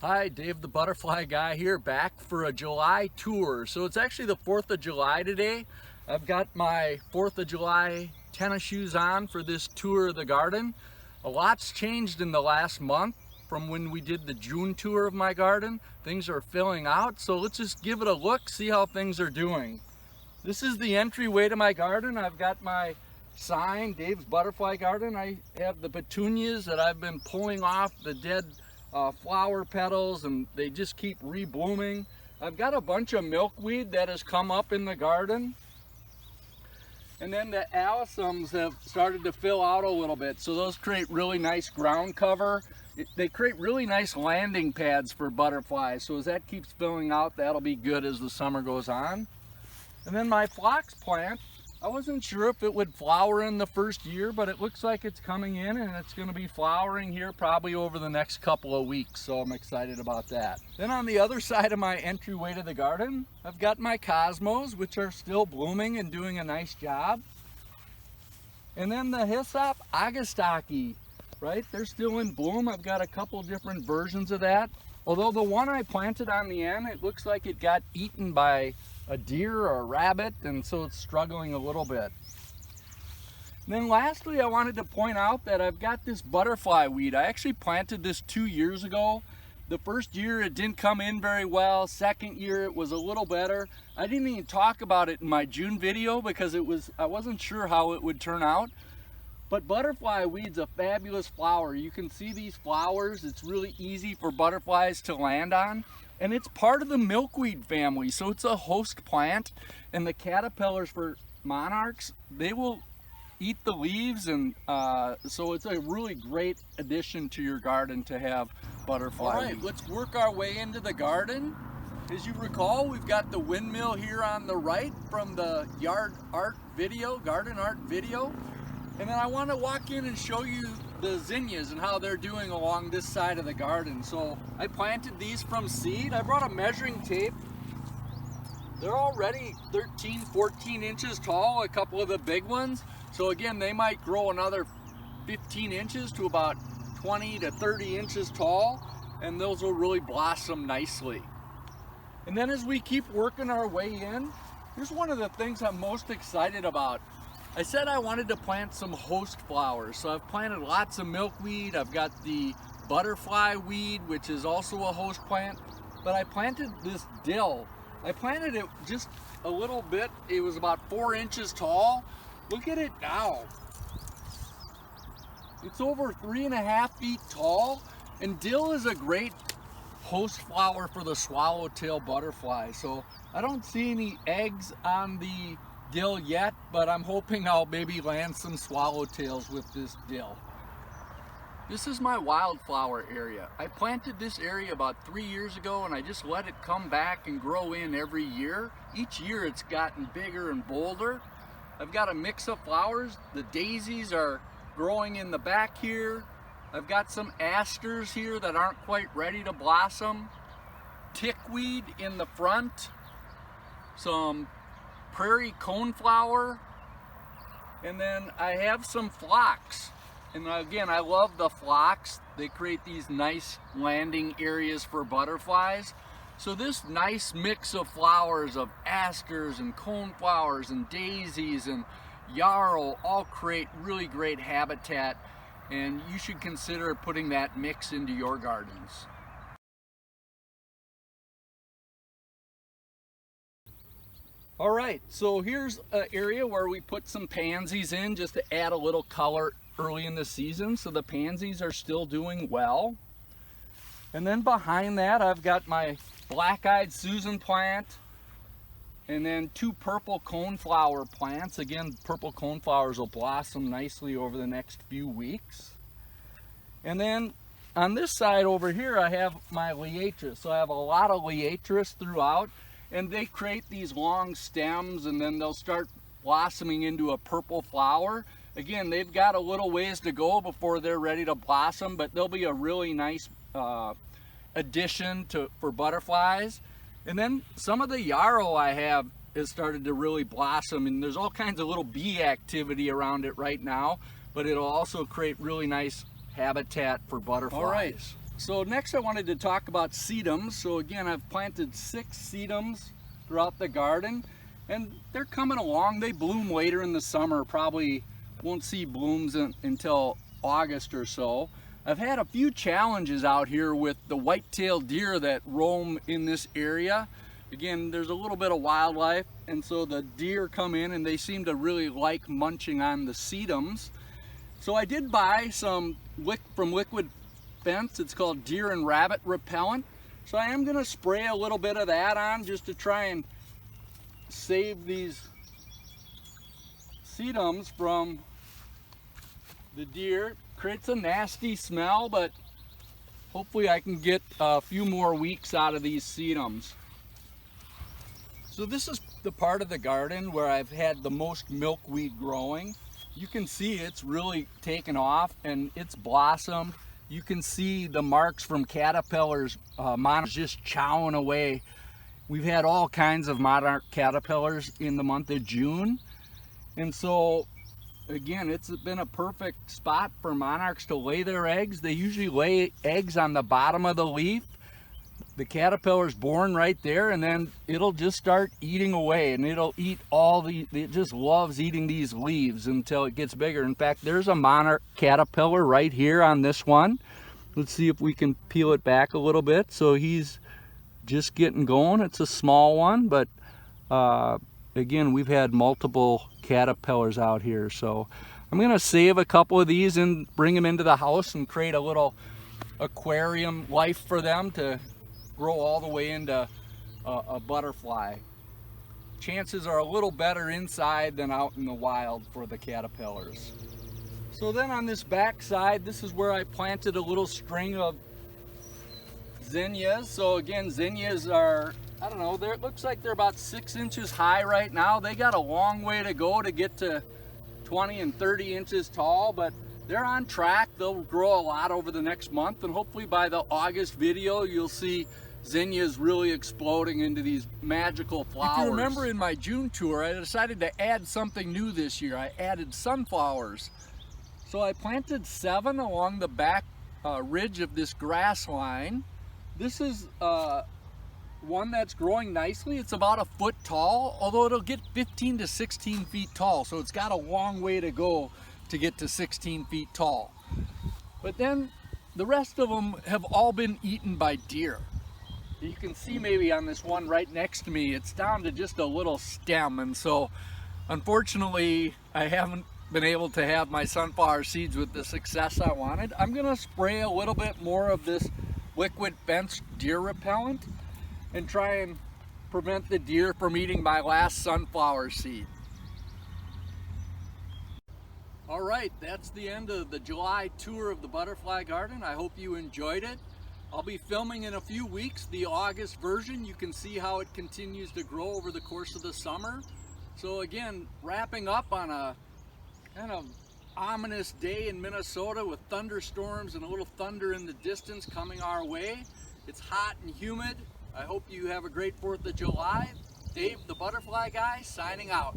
Hi, Dave the Butterfly Guy here, back for a July tour. So it's actually the 4th of July today. I've got my 4th of July tennis shoes on for this tour of the garden. A lot's changed in the last month from when we did the June tour of my garden. Things are filling out, so let's just give it a look, see how things are doing. This is the entryway to my garden. I've got my sign, Dave's Butterfly Garden. I have the petunias that I've been pulling off the dead flower petals, and they just keep reblooming. I've got a bunch of milkweed that has come up in the garden, and then the alyssums have started to fill out a little bit, so those create really nice ground cover. They create really nice landing pads for butterflies, so as that keeps filling out, that'll be good as the summer goes on. And then my phlox plant, I wasn't sure if it would flower in the first year, but it looks like it's coming in, and it's going to be flowering here probably over the next couple of weeks, so I'm excited about that. Then on the other side of my entryway to the garden, I've got my cosmos, which are still blooming and doing a nice job. And then the hyssop agastaki, right? They're still in bloom. I've got a couple different versions of that. Although the one I planted on the end, it looks like it got eaten by a deer or a rabbit, and so it's struggling a little bit. And then lastly, I wanted to point out that I've got this butterfly weed. I actually planted this 2 years ago. The first year it didn't come in very well. Second year it was a little better. I didn't even talk about it in my June video because I wasn't sure how it would turn out. But butterfly weed's a fabulous flower. You can see these flowers. It's really easy for butterflies to land on. And it's part of the milkweed family, so it's a host plant. And the caterpillars for monarchs, they will eat the leaves, and so it's a really great addition to your garden to have butterfly. All right, let's work our way into the garden. As you recall, we've got the windmill here on the right from the garden art video. And then I want to walk in and show you the zinnias and how they're doing along this side of the garden. So I planted these from seed. I brought a measuring tape. They're already 13, 14 inches tall, a couple of the big ones. So again, they might grow another 15 inches to about 20 to 30 inches tall, and those will really blossom nicely. And then as we keep working our way in, here's one of the things I'm most excited about. I said I wanted to plant some host flowers, so I've planted lots of milkweed. I've got the butterfly weed, which is also a host plant, but I planted this dill. I planted it just a little bit. It was about 4 inches tall. Look at it now. It's over 3.5 feet tall, and dill is a great host flower for the swallowtail butterfly. So I don't see any eggs on the dill yet, but I'm hoping I'll maybe land some swallowtails with this dill. This is my wildflower area. I planted this area about 3 years ago, and I just let it come back and grow in every year. Each year it's gotten bigger and bolder. I've got a mix of flowers. The daisies are growing in the back here. I've got some asters here that aren't quite ready to blossom. Tickweed in the front. Some prairie coneflower, and then I have some phlox. And again, I love the phlox. They create these nice landing areas for butterflies. So this nice mix of flowers of asters and coneflowers and daisies and yarrow all create really great habitat, and you should consider putting that mix into your gardens. All right, so here's an area where we put some pansies in just to add a little color early in the season. So the pansies are still doing well. And then behind that, I've got my black-eyed Susan plant, and then 2 purple coneflower plants. Again, purple coneflowers will blossom nicely over the next few weeks. And then on this side over here, I have my liatris. So I have a lot of liatris throughout. And they create these long stems, and then they'll start blossoming into a purple flower. Again, they've got a little ways to go before they're ready to blossom, but they'll be a really nice addition for butterflies. And then some of the yarrow I have has started to really blossom, and there's all kinds of little bee activity around it right now, but it'll also create really nice habitat for butterflies. All right, So next I wanted to talk about sedums. So again, I've planted 6 sedums throughout the garden, and they're coming along. They bloom later in the summer, probably won't see blooms until August or so. I've had a few challenges out here with the white-tailed deer that roam in this area. Again, there's a little bit of wildlife, and so the deer come in and they seem to really like munching on the sedums. So I did buy some from Liquid Fence. It's called deer and rabbit repellent. So I am going to spray a little bit of that on just to try and save these sedums from the deer. Creates a nasty smell, but hopefully I can get a few more weeks out of these sedums. So this is the part of the garden where I've had the most milkweed growing. You can see it's really taken off and it's blossomed. You can see the marks from caterpillars, monarchs just chowing away. We've had all kinds of monarch caterpillars in the month of June. And so again, it's been a perfect spot for monarchs to lay their eggs. They usually lay eggs on the bottom of the leaf. The caterpillar's born right there, and then it'll just start eating away, and it'll eat it just loves eating these leaves until it gets bigger. In fact, there's a monarch caterpillar right here on this one. Let's see if we can peel it back a little bit. So he's just getting going. It's a small one, but again, we've had multiple caterpillars out here, so I'm gonna save a couple of these and bring them into the house and create a little aquarium life for them to grow all the way into a butterfly. Chances are a little better inside than out in the wild for the caterpillars. So then on this back side, this is where I planted a little string of zinnias. So again, zinnias are, I don't know, it looks like they're about 6 inches high right now. They got a long way to go to get to 20 and 30 inches tall, but they're on track. They'll grow a lot over the next month, and hopefully by the August video, you'll see zinnias really exploding into these magical flowers. If you remember in my June tour, I decided to add something new this year. I added sunflowers. So I planted 7 along the back ridge of this grass line. This is one that's growing nicely. It's about a foot tall, although it'll get 15 to 16 feet tall. So it's got a long way to go to get to 16 feet tall. But then the rest of them have all been eaten by deer. You can see maybe on this one right next to me, it's down to just a little stem. And so unfortunately, I haven't been able to have my sunflower seeds with the success I wanted. I'm gonna spray a little bit more of this Liquid Fence deer repellent and try and prevent the deer from eating my last sunflower seed. All right, that's the end of the July tour of the butterfly garden. I hope you enjoyed it. I'll be filming in a few weeks the August version. You can see how it continues to grow over the course of the summer. So again, wrapping up on a kind of ominous day in Minnesota with thunderstorms and a little thunder in the distance coming our way. It's hot and humid. I hope you have a great 4th of July. Dave, the Butterfly Guy, signing out.